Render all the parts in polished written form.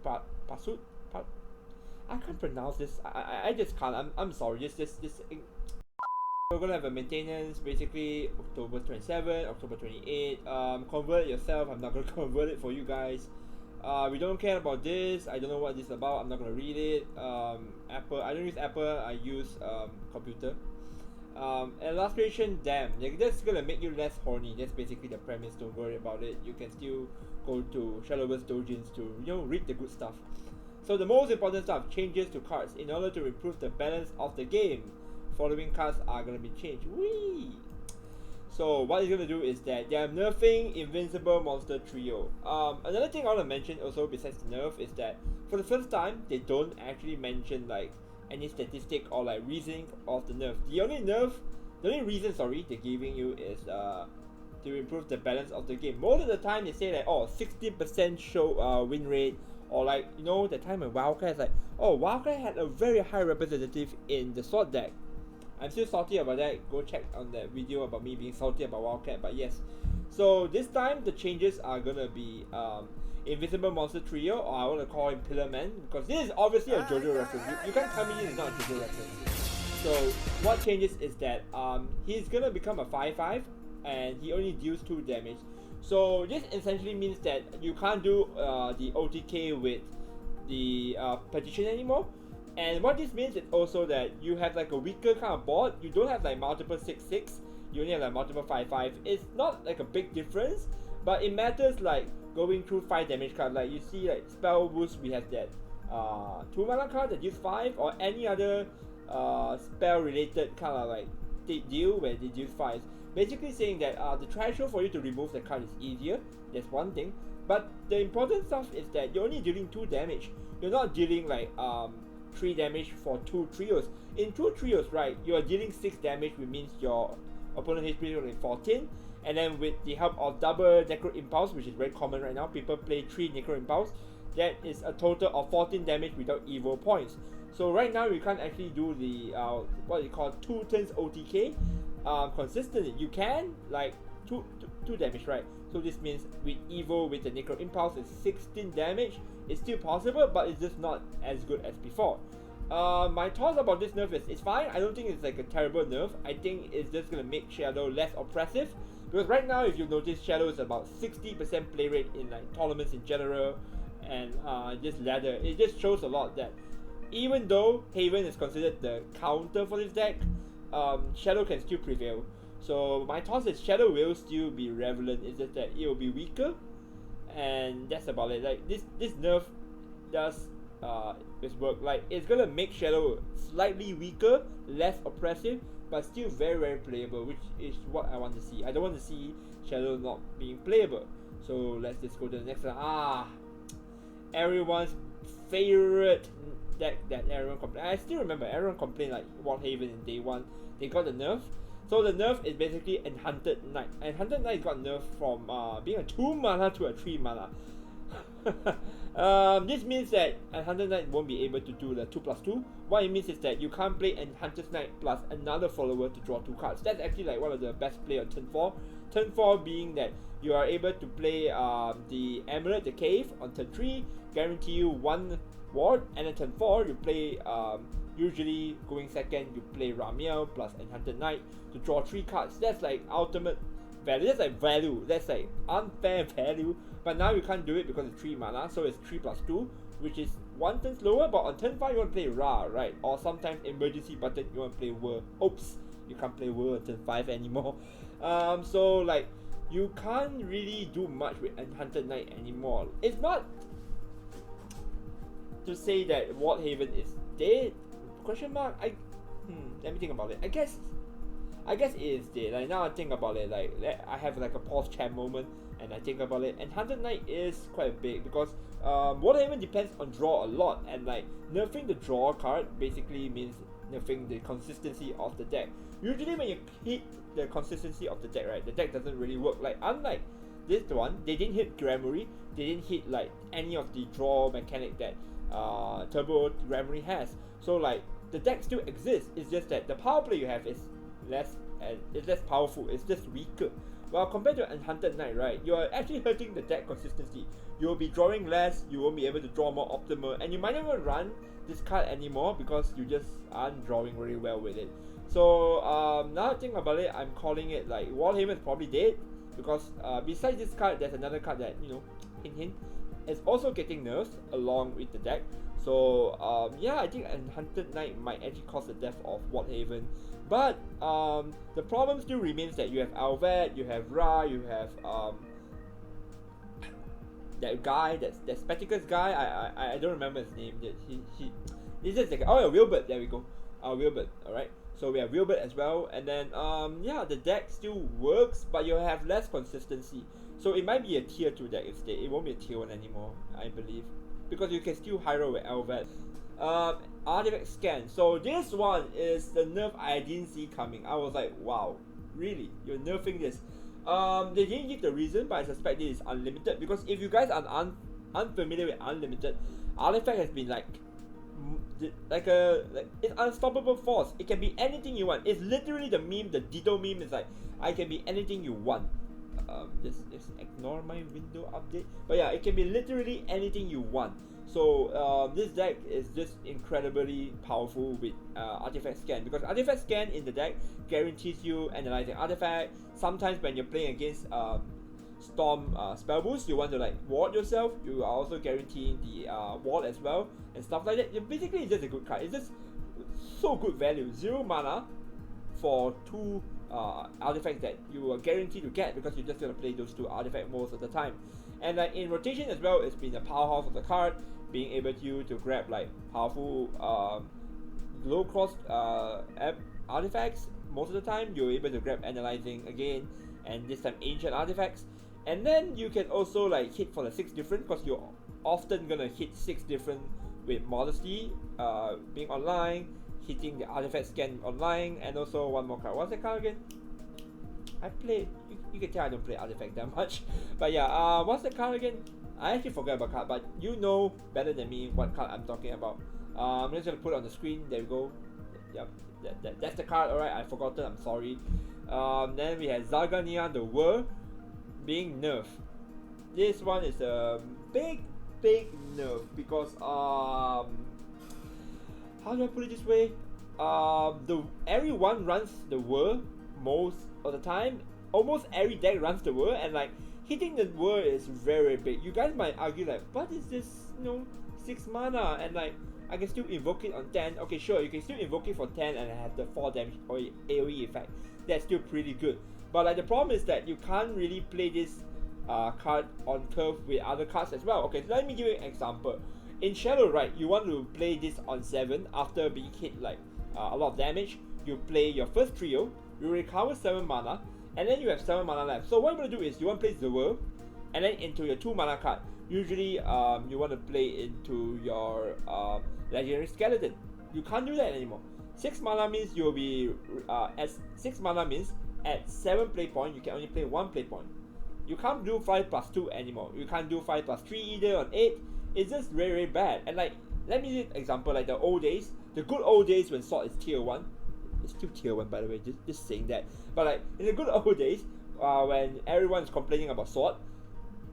Pasut. I can't pronounce this. I just can't. I'm sorry. This. We're gonna have a maintenance basically October 27, October 28. Convert it yourself. I'm not gonna convert it for you guys. We don't care about this. I don't know what this is about. I'm not gonna read it. Apple. I don't use Apple. I use computer. And last creation, damn. Like, that's gonna make you less horny. That's basically the premise. Don't worry about it. You can still go to Shadowverse Dojins to read the good stuff. So the most important stuff: changes to cards in order to improve the balance of the game. Following cards are gonna be changed. Whee! So what it's gonna do is that they are nerfing Invincible Monster Trio. Another thing I wanna mention also besides the nerf is that for the first time they don't actually mention like any statistic or like reasoning of the nerf. The only reason they're giving you is to improve the balance of the game. Most of the time they say like 60% show win rate, or like the time when Wildcat is like Wildcat had a very high representative in the sword deck. I'm still salty about that. Go check on that video about me being salty about Wildcat. But yes, so this time the changes are gonna be Invisible Monster Trio, or I want to call him Pillar Man, because this is obviously a JoJo reference. You can't tell me this is not a JoJo reference. So what changes is that he's gonna become a 5/5, and he only deals 2 damage. So this essentially means that you can't do the OTK with the petition anymore. And what this means is also that you have like a weaker kind of board. You don't have like multiple 6/6. You only have like multiple 5/5. It's not like a big difference, but it matters like going through 5 damage cards. Like you see like Spell Boost, we have that 2 mana card that deals 5, or any other spell related kind of like deal where they deal 5. Basically saying that the threshold for you to remove the card is easier. That's one thing. But the important stuff is that you're only dealing 2 damage. You're not dealing like 3 damage for 2 trios. In 2 trios, right, you are dealing 6 damage, which means your opponent HP is only 14. And then with the help of double Necro Impulse, which is very common right now, people play 3 Necro Impulse. That is a total of 14 damage without evil points. So right now you can't actually do the what you call 2 turns OTK consistently. You can like 2 damage, right? So this means with evil, with the Necro Impulse, it's 16 damage. It's still possible, but it's just not as good as before. My thoughts about this nerf is it's fine. I don't think it's like a terrible nerf. I think it's just gonna make Shadow less oppressive, because right now if you notice, Shadow is about 60% play rate in like tournaments in general, and this ladder. It just shows a lot that even though Haven is considered the counter for this deck, Shadow can still prevail. So my thoughts is Shadow will still be relevant. It's just that it will be weaker, and that's about it. Like this nerf does its work. Like it's gonna make Shadow slightly weaker, less oppressive, but still very very playable, which is what I want to see. I don't want to see Shadow not being playable. So let's just go to the next one. Everyone's favorite deck that everyone complained. I still remember everyone complained like Wildhaven in day 1. They got the nerf. So the nerf is basically Enchanted Knight. Enchanted Knight got nerfed from being a 2 mana to a 3 mana. This means that Enchanted Knight won't be able to do the 2+2. What it means is that you can't play Enchanted Knight plus another follower to draw 2 cards. That's actually like one of the best play on turn 4. Turn 4 being that you are able to play the Amulet, the Cave on turn 3, guarantee you 1 ward, and then turn 4 you play usually going second you play Ramiel plus Enchanted Knight to draw 3 cards. That's like ultimate value. That's like value. That's like unfair value. But now you can't do it because it's 3 mana, so it's 3+2, which is 1 turn slower. But on turn 5 you want to play Ra, right? Or sometimes emergency button you want to play Whirl. Oops, you can't play Whirl on turn 5 anymore. So like you can't really do much with Enchanted Knight anymore. It's not to say that Wildhaven is dead. Question mark. Let me think about it. I guess it is dead. Like now I think about it, like I have like a pause chat moment and I think about it. And Enchanted Knight is quite big because Wildhaven depends on draw a lot, and like nerfing the draw card basically means nerfing the consistency of the deck. Usually when you hit the consistency of the deck, right, the deck doesn't really work. Like unlike this one, they didn't hit Gramarye, they didn't hit like any of the draw mechanic that Turbo Gramarye has. So like the deck still exists. It's just that the power play you have is less powerful. It's just weaker. Well, compared to Enchanted Knight, right, you are actually hurting the deck consistency. you'll be drawing less, you won't be able to draw more optimal, and you might not even run this card anymore because you just aren't drawing very well with it. So now I think about it, I'm calling it like Warhaven is probably dead, because besides this card, there's another card that, you know, hint hint, is also getting nerfed along with the deck. So yeah, I think Hunted Knight might actually cause the death of Warhaven. But the problem still remains that you have Alvet, you have Ra, you have that guy, that spectacles guy. I don't remember his name. That he's just like, oh yeah, Wilbert. There we go. Wilbert. All right. So we have Wilbert as well, and then yeah, the deck still works, but you have less consistency. So it might be a tier 2 deck instead. It won't be a tier 1 anymore, I believe, because you can still hero with Alvet. Artifact scan. So this one is the nerf I didn't see coming. I was like, wow, really? You're nerfing this? They didn't give the reason, but I suspect this is unlimited, because if you guys are unfamiliar with unlimited, artifact has been like it's unstoppable force. It can be anything you want. It's literally the meme, the Ditto meme is like, I can be anything you want. Just ignore my window update. But yeah, it can be literally anything you want. So this deck is just incredibly powerful with artifact scan, because artifact scan in the deck guarantees you analyzing artifact. Sometimes when you're playing against Storm spell boost, you want to like ward yourself, you are also guaranteeing the ward as well and stuff like that. Basically, it's just a good card. It's just so good value. 0 mana for 2 artifacts that you are guaranteed to get, because you're just gonna play those 2 artifacts most of the time. And like in rotation as well, it's been a powerhouse of the card, being able to grab like powerful low cost artifacts. Most of the time, you're able to grab analyzing again, and this time ancient artifacts. And then you can also like hit for the 6 different, because you're often gonna hit 6 different with Modesty being online, hitting the artifact scan online, and also one more card. What's that card again? I played. You can tell I don't play artifact that much. But yeah, what's the card again? I actually forgot about card, but you know better than me what card I'm talking about. I'm just gonna put it on the screen. There we go. Yep, that's the card. Alright, I forgot it. I'm sorry. Then we have Zegonia, the World, being nerfed. This one is a big nerf, because how do I put it this way? Everyone runs the World most of the time. Almost every deck runs the World, and like hitting the World is very big. You guys might argue like, what is this? 6 mana, and like I can still invoke it on 10. Okay, sure, you can still invoke it for 10 and have the 4 damage or AoE effect. That's still pretty good. But like the problem is that you can't really play this card on curve with other cards as well. Okay, so let me give you an example. In Shadow, right, you want to play this on 7 after being hit like a lot of damage. You play your first trio, you recover 7 mana, and then you have 7 mana left. So what you want to do is you want to play Rivayle, and then into your 2 mana card. Usually you want to play into your Legendary Skeleton. You can't do that anymore. 6 mana means you'll be at 6 mana means at 7 play point you can only play 1 play point. You can't do 5+2 anymore. You can't do 5+3 either on 8. It's just very bad. And like, let me give an example, like the old days, the good old days when Sword is tier 1. It's still tier 1 by the way, just saying that. But like, in the good old days, when everyone is complaining about Sword,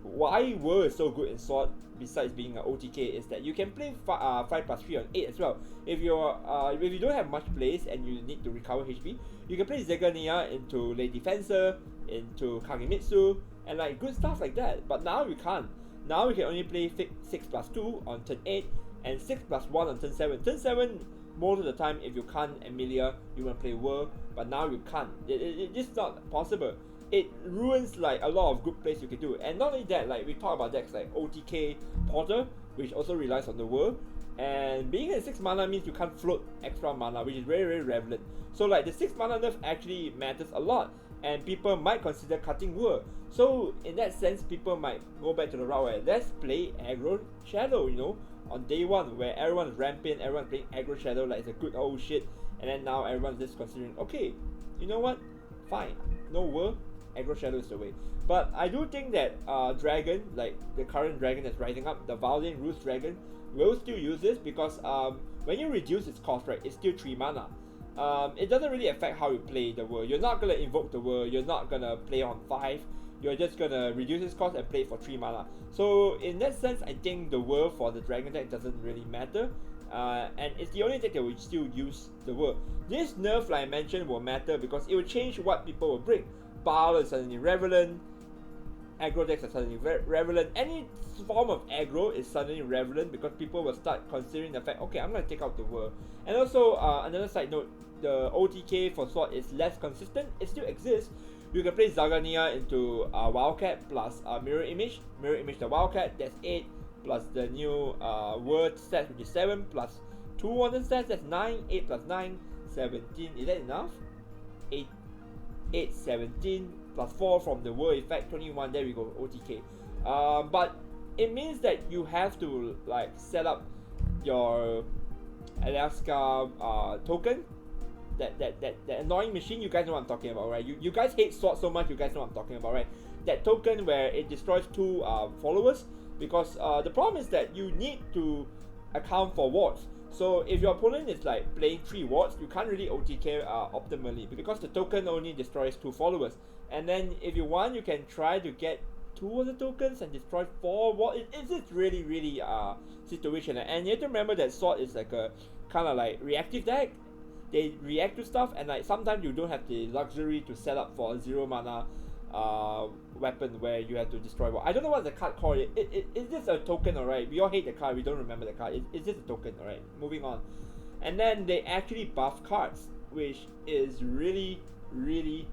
why World is so good in Sword, besides being an OTK, is that you can play 5+3 on 8 as well. If you don't have much plays and you need to recover HP, you can play Zegonia into Late Defensor, into Kagemitsu, and like good stuff like that. But now you can't. Now you can only play 6+2 on turn 8 and 6+1 on turn 7. Turn 7, most of the time, if you can't Emilia, you want to play World, but now you can't. It's just not possible. It ruins like a lot of good plays you can do. And not only that, like we talk about decks like OTK Porter, which also relies on the World, and being at 6 mana means you can't float extra mana, which is very relevant. So like the 6 mana nerf actually matters a lot, and people might consider cutting World. So in that sense, people might go back to the route where let's play aggro Shadow, on day 1, where everyone's ramping, everyone's playing aggro Shadow like it's a good old shit, and then now everyone's just considering, okay, you know what, fine, no World, aggro Shadow is the way. But I do think that Dragon, like the current Dragon that's rising up, the Valiant Roost Dragon, will still use this, because when you reduce its cost, right, it's still 3 mana. It doesn't really affect how you play the World. You're not gonna invoke the World, you're not gonna play on 5, you're just gonna reduce its cost and play it for 3 mana. So in that sense, I think the whir for the dragon deck doesn't really matter. And it's the only deck that will still use the whir. This nerf, like I mentioned, will matter because it will change what people will bring. Baal is suddenly relevant, aggro decks are suddenly relevant. Any form of aggro is suddenly relevant because people will start considering the fact, okay, I'm gonna take out the whir. And also, another side note, the OTK for Sword is less consistent. It still exists. You can play Zegonia into Wildcat plus Mirror Image the Wildcat, that's 8, plus the new word stats, which is 7, plus 2 wonder stats, that's 9, 8 plus 9, 17, is that enough? 8, 17, plus 4 from the word effect, 21, there we go, OTK. But it means that you have to like set up your Alaska token, that annoying machine. You guys know what I'm talking about, right? You guys hate Sword so much, you guys know what I'm talking about, right? That token where it destroys 2 followers, because the problem is that you need to account for wards. So if your opponent is like playing 3 wards, you can't really OTK optimally because the token only destroys 2 followers. And then if you want, you can try to get 2 of the tokens and destroy 4 wards. It's just really situational. And you have to remember that Sword is like a kind of like reactive deck. They react to stuff, and like sometimes you don't have the luxury to set up for a 0 mana weapon where you have to destroy one. I don't know what the card called. It's just a token, alright? We all hate the card, we don't remember the card. It's just a token, alright? Moving on. And then they actually buff cards, which is really weird.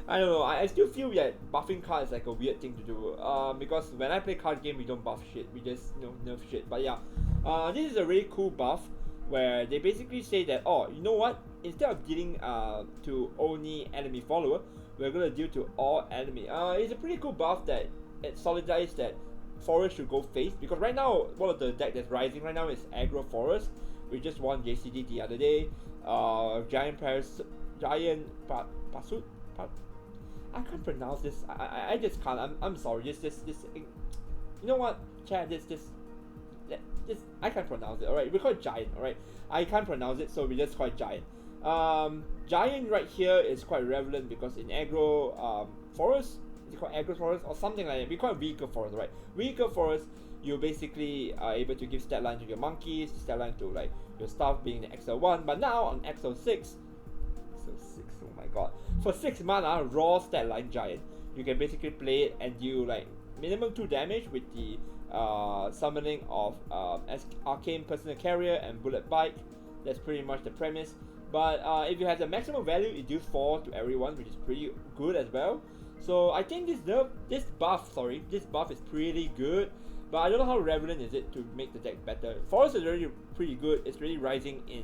I don't know, I still feel that buffing cards is like a weird thing to do. Because when I play card game, we don't buff shit, we just, you know, nerf shit. But yeah, this is a really cool buff where they basically say that, oh, you know what? Instead of dealing to only enemy follower, we're gonna deal to all enemy. It's a pretty cool buff that it solidifies that Forest should go face, because right now one of the deck that's rising right now is Agro Forest. We just won JCD the other day. Pasut. I can't pronounce this. I just can't. I'm sorry. This. You know what, Chad? This. I can't pronounce it. Alright, we call it Giant. Alright, I can't pronounce it, so we just call it Giant. Giant right here is quite relevant because in Agro Forest, is it called Agro Forest or something like that? We call it Vehicle Forest, right? Vehicle Forest, you basically are able to give stat line to your monkeys, stat line to like your stuff being the XL1. But now on XL6, oh my god, for 6 mana raw stat line Giant, you can basically play it and deal like minimum 2 damage with the summoning of Arcane Personal Carrier and Bullet Bike. That's pretty much the premise. But if you have the maximum value, it deals 4 to everyone, which is pretty good as well. So I think this buff is pretty good. But I don't know how relevant is it to make the deck better. Forest is already pretty good. It's really rising in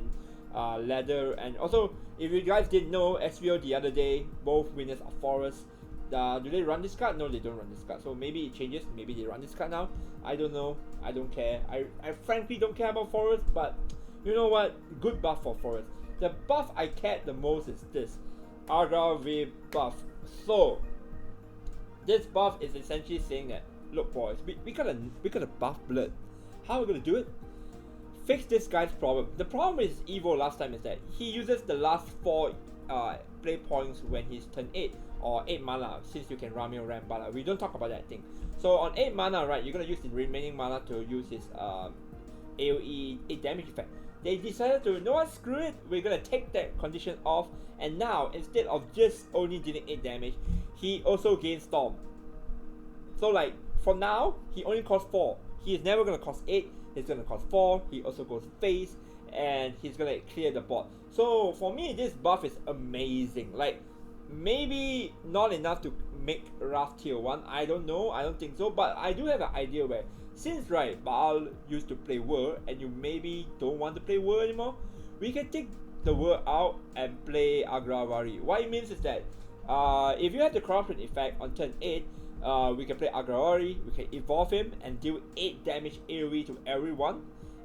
ladder. And also, if you guys didn't know, SVO the other day, both winners are Forest. Do they run this card? No, they don't run this card. So maybe it changes. Maybe they run this card now. I don't know. I don't care. I frankly don't care about Forest. But you know what? Good buff for Forest. The buff I cared the most is this agrawari buff. So this buff is essentially saying that, look boys, we gotta buff Blood. How are we gonna do it? Fix this guy's problem. The problem with Evo last time is that he uses the last 4 play points when he's turn 8 or 8 mana, since you can Ramio Ram, but we don't talk about that thing. So on 8 mana, right, you're gonna use the remaining mana to use his AoE 8 damage effect. They decided to, you know what, screw it, we're gonna take that condition off, and now instead of just only dealing 8 damage, he also gains Storm. So like, for now, he only costs 4. He is never gonna cost 8, he's gonna cost 4, he also goes face, and he's gonna clear the board. So for me, this buff is amazing. Like, maybe not enough to make Wrath tier 1, I don't know, I don't think so, but I do have an idea where, since right, Baal used to play Whir, and you maybe don't want to play Whir anymore, we can take the Whir out and play Agrawari. What it means is that, if you have the corruption effect on turn 8, we can play Agrawari, we can evolve him and deal 8 damage AoE to everyone.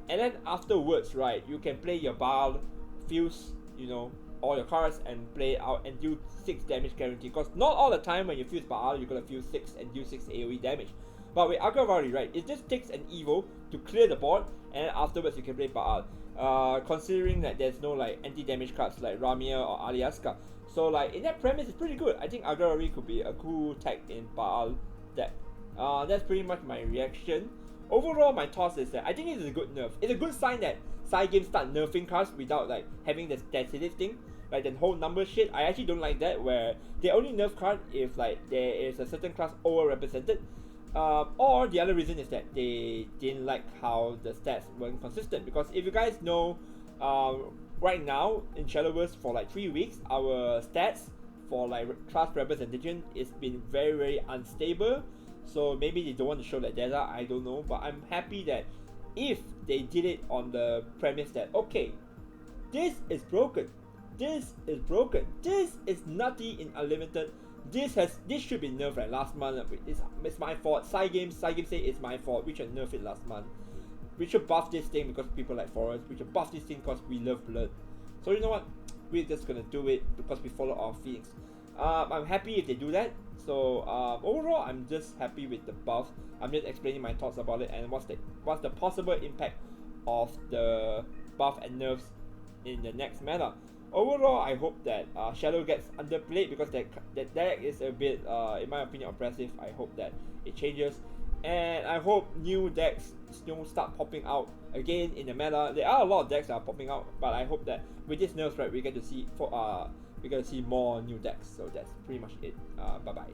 And then afterwards, right, you can play your Baal, fuse, you know, all your cards and play out and do 6 damage guarantee. Because not all the time when you fuse Baal, you're gonna fuse 6 and do 6 AoE damage. But with agrawari, right, it just takes an evo to clear the board, and afterwards you can play Baal. Considering that there's no like anti-damage cards like Ramia or Aliaska, so like in that premise it's pretty good. I think agrawari could be a cool tag in Baal deck. That's pretty much my reaction. Overall, my thoughts is that I think it's a good nerf. It's a good sign that side games start nerfing cards without like having this sensitive thing, like the whole number shit. I actually don't like that, where they only nerf card if like there is a certain class overrepresented. Or the other reason is that they didn't like how the stats weren't consistent. Because if you guys know, right now in Shadowverse for like 3 weeks, our stats for like class representation is been very unstable. So maybe they don't want to show that data, I don't know. But I'm happy that if they did it on the premise that, okay, this is broken, this is broken, this is nutty in unlimited, this should be nerfed like last month. It's my fault. Side games say it's my fault. We should nerf it last month. We should buff this thing because people like Forest. We should buff this thing because we love blood. So you know what? We're just gonna do it because we follow our feelings. I'm happy if they do that. So overall, I'm just happy with the buff. I'm just explaining my thoughts about it and what's the possible impact of the buff and nerfs in the next meta. Overall, I hope that Shadow gets underplayed because that deck is a bit, in my opinion, oppressive. I hope that it changes, and I hope new decks start popping out again in the meta. There are a lot of decks that are popping out, but I hope that with this nerfs, right, we get to see more new decks. So that's pretty much it. Bye bye.